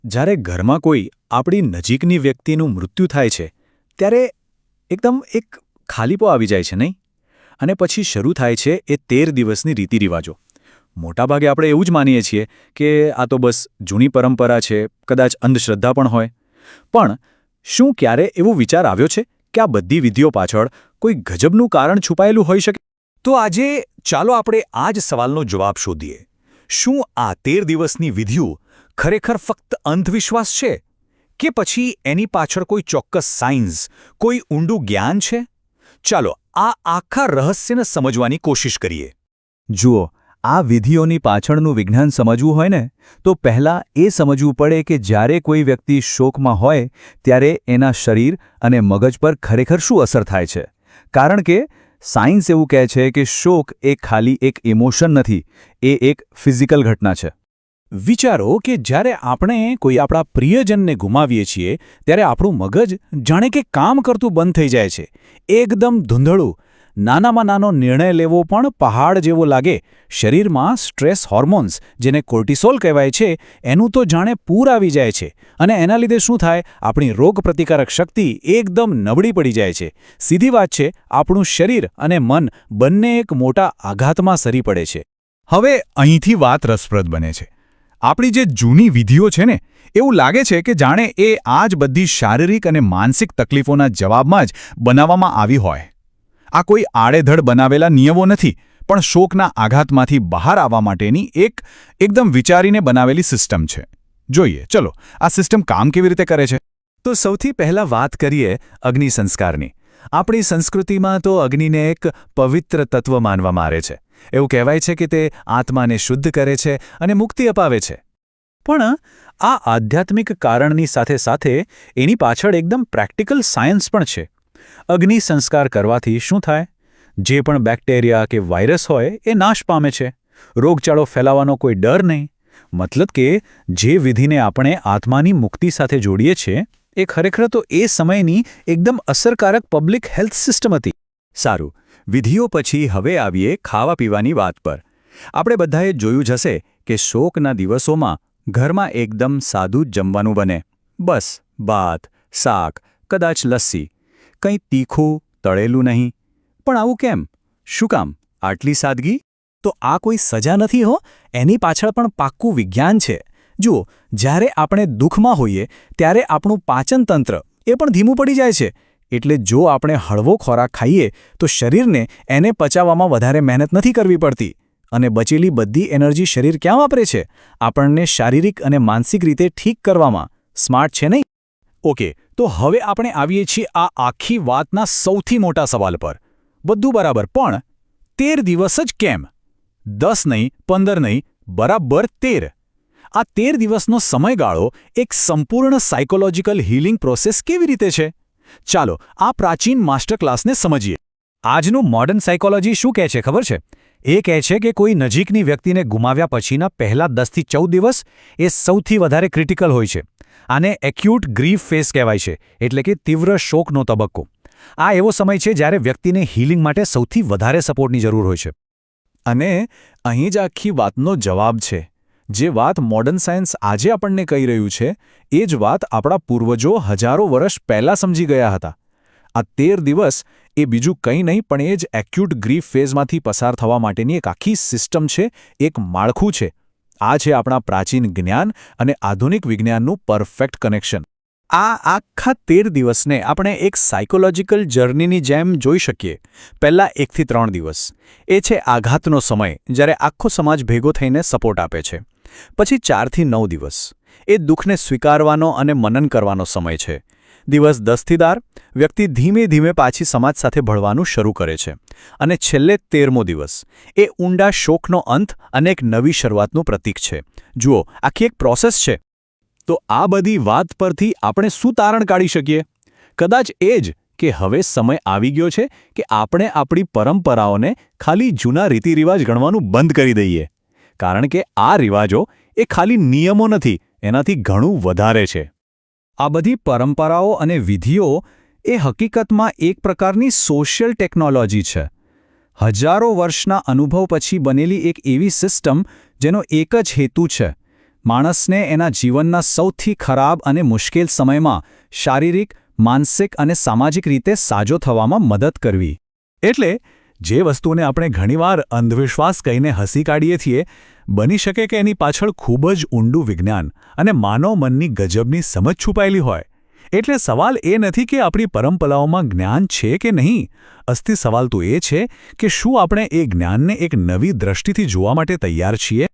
જ્યારે ઘરમાં કોઈ આપણી નજીકની વ્યક્તિનું મૃત્યુ થાય છે ત્યારે એકદમ એક ખાલીપો આવી જાય છે નહીં? અને પછી શરૂ થાય છે એ 13 દિવસની રીતિરિવાજો. મોટાભાગે આપણે એવું જ માનીએ છીએ કે આ તો બસ જૂની પરંપરા છે, કદાચ અંધશ્રદ્ધા પણ હોય. પણ શું ક્યારે એવો વિચાર આવ્યો છે કે આ બધી વિધિઓ પાછળ કોઈ ગજબનું કારણ છુપાયેલું હોઈ શકે? તો આજે ચાલો આપણે આ જ સવાલનો જવાબ શોધીએ. શું આ 13 દિવસની વિધિઓ ખરેખર ફક્ત અંધવિશ્વાસ છે કે પછી એની પાછળ કોઈ ચોક્કસ સાયન્સ, કોઈ ઊંડું જ્ઞાન છે? ચાલો આ આખા રહસ્યને સમજવાની કોશિશ કરીએ. જુઓ, આ વિધિઓની પાછળનું વિજ્ઞાન સમજવું હોય ને તો પહેલાં એ સમજવું પડે કે જ્યારે કોઈ વ્યક્તિ શોકમાં હોય ત્યારે એના શરીર અને મગજ પર ખરેખર શું અસર થાય છે. કારણ કે સાયન્સ એવું કહે છે કે શોક એ ખાલી એક ઇમોશન નથી, એ એક ફિઝિકલ ઘટના છે. વિચારો કે જ્યારે આપણે કોઈ આપણા પ્રિયજનને ગુમાવીએ છીએ ત્યારે આપણું મગજ જાણે કે કામ કરતું બંધ થઈ જાય છે. એકદમ ધૂંધળું. નાનામાં નાનો નિર્ણય લેવો પણ પહાડ જેવો લાગે. શરીરમાં સ્ટ્રેસ હોર્મોન્સ, જેને કોર્ટિસોલ કહેવાય છે, એનું તો જાણે પૂર આવી જાય છે. અને એના લીધે શું થાય? આપણી રોગપ્રતિકારક શક્તિ એકદમ નબળી પડી જાય છે. સીધી વાત છે, આપણું શરીર અને મન બંને એક મોટા આઘાતમાં સરી પડે છે. હવે અહીંથી વાત રસપ્રદ બને છે. આપણી જે જૂની વિધિઓ છે ને, એવું લાગે છે કે જાણે એ આ જ બધી શારીરિક અને માનસિક તકલીફોના જવાબમાં જ બનાવવામાં આવી હોય. આ કોઈ આડેધડ બનાવેલા નિયમો નથી, પણ શોકના આઘાતમાંથી બહાર આવવા માટેની એકદમ વિચારીને બનાવેલી સિસ્ટમ છે. જોઈએ, ચલો આ સિસ્ટમ કામ કેવી રીતે કરે છે. તો સૌથી પહેલા વાત કરીએ અગ્નિ સંસ્કારની. આપણી સંસ્કૃતિમાં તો અગ્નિને એક પવિત્ર તત્વ માનવામાં આવે છે. એવું કહેવાય છે કે તે આત્માને શુદ્ધ કરે છે અને મુક્તિ અપાવે છે. પણ આ આધ્યાત્મિક કારણની સાથે સાથે એની પાછળ એકદમ પ્રેક્ટિકલ સાયન્સ પણ છે. અગ્નિ સંસ્કાર કરવાથી શું થાય? જે પણ બેક્ટેરિયા કે વાયરસ હોય એ નાશ પામે છે. રોગચાળો ફેલાવાનો કોઈ ડર નહીં. મતલબ કે જે વિધિને આપણે આત્માની મુક્તિ સાથે જોડીએ છીએ એ ખરેખર તો એ સમયની એકદમ અસરકારક પબ્લિક હેલ્થ સિસ્ટમ હતી. સારું, વિધિઓ પછી હવે આવીએ ખાવા પીવાની વાત પર. આપણે બધાએ જોયું જ હશે કે શોકના દિવસોમાં ઘરમાં એકદમ સાદું જ જમવાનું બને. બસ ભાત, શાક, કદાચ લસ્સી. કંઈ તીખું, તળેલું નહીં. પણ આવું કેમ? શું કામ આટલી સાદગી? તો આ કોઈ સજા નથી હો, એની પાછળ પણ પાક્કું વિજ્ઞાન છે. જુઓ, જ્યારે આપણે દુઃખમાં હોઈએ ત્યારે આપણું પાચન તંત્ર એ પણ ધીમું પડી જાય છે. એટલે જો આપણે હળવો ખોરાક ખાઈએ તો શરીરને એને પચાવવામાં વધારે મહેનત નથી કરવી પડતી. અને બચેલી બધી એનર્જી શરીર ક્યાં વાપરે છે? આપણને શારીરિક અને માનસિક રીતે ઠીક કરવામાં. સ્માર્ટ છે નહીં? ઓકે, તો હવે આપણે આવીએ છીએ આ આખી વાતના સૌથી મોટા સવાલ પર. બધું બરાબર, પણ 13 દિવસ જ કેમ? 10 નહીં, 15 નહીં, બરાબર 13. આ 13 દિવસનો સમયગાળો એક સંપૂર્ણ સાયકોલોજીકલ હીલિંગ પ્રોસેસ કેવી રીતે છે? ચાલો આ પ્રાચીન માસ્ટર ક્લાસને સમજીએ. આજનું મોડર્ન સાયકોલોજી શું કહે છે ખબર છે? એ કહે છે કે કોઈ નજીકની વ્યક્તિને ગુમાવ્યા પછીના પહેલા 10 થી 14 દિવસ એ સૌથી વધારે ક્રિટિકલ હોય છે. આને એક્યુટ ગ્રીફ ફેઝ કહેવાય છે, એટલે કે તીવ્ર શોકનો તબક્કો. આ એવો સમય છે જ્યારે વ્યક્તિને હીલિંગ માટે સૌથી વધારે સપોર્ટની જરૂર હોય છે. અને અહીં જ આખી વાતનો જવાબ છે. જે વાત મોડર્ન સાયન્સ આજે આપણને કહી રહ્યું છે એ જ વાત આપણા પૂર્વજો હજારો વર્ષ પહેલાં સમજી ગયા હતા. આ 13 દિવસ એ બીજું કંઈ નહીં પણ એ જ એક્યુટ ગ્રીફ ફેઝમાંથી પસાર થવા માટેની એક આખી સિસ્ટમ છે, એક માળખું છે. આ છે આપણા પ્રાચીન જ્ઞાન અને આધુનિક વિજ્ઞાનનું પરફેક્ટ કનેક્શન. આ આખા 13 દિવસને આપણે એક સાયકોલોજીકલ જર્નીની જેમ જોઈ શકીએ. પહેલા 1 થી 3 દિવસ એ છે આઘાતનો સમય, જ્યારે આખો સમાજ ભેગો થઈને સપોર્ટ આપે છે. પછી 4 થી 9 દિવસ એ દુઃખને સ્વીકારવાનો અને મનન કરવાનો સમય છે. દિવસ 10 થી 12 વ્યક્તિ ધીમે ધીમે પાછી સમાજ સાથે ભળવાનું શરૂ કરે છે. અને છેલ્લે 13મો દિવસ એ ઊંડા શોકનો અંત અને એક નવી શરૂઆતનું પ્રતીક છે. જુઓ, આખી એક પ્રોસેસ છે. તો આ બધી વાત પરથી આપણે શું તારણ કાઢી શકીએ? કદાચ એ જ કે હવે સમય આવી ગયો છે કે આપણે આપણી પરંપરાઓને ખાલી જૂના રીતિરિવાજ ગણવાનું બંધ કરી દઈએ. કારણ કે આ રિવાજો એ ખાલી નિયમો નથી, એનાથી ઘણું વધારે છે. આ બધી પરંપરાઓ અને વિધિઓ એ હકીકતમાં એક પ્રકારની સોશિયલ ટેકનોલોજી છે. હજારો વર્ષના અનુભવ પછી બનેલી એક એવી સિસ્ટમ જેનો એક જ હેતુ છે: માણસને એના જીવનના સૌથી ખરાબ અને મુશ્કેલ સમયમાં શારીરિક, માનસિક અને સામાજિક રીતે સાજો થવામાં મદદ કરવી. એટલે જે વસ્તુને આપણે ઘણીવાર અંધવિશ્વાસ કહીને હસી કાઢીએ છીએ, બની શકે કે એની પાછળ ખૂબ જ ઊંડું વિજ્ઞાન અને માનવ મનની ગજબની સમજ છુપાયેલી હોય. એટલે સવાલ એ નથી કે આપણી પરંપરાઓમાં જ્ઞાન છે કે નહીં. અસલી સવાલ તો એ છે કે શું આપણે એ જ્ઞાનને એક નવી દ્રષ્ટિથી જોવા માટે તૈયાર છીએ?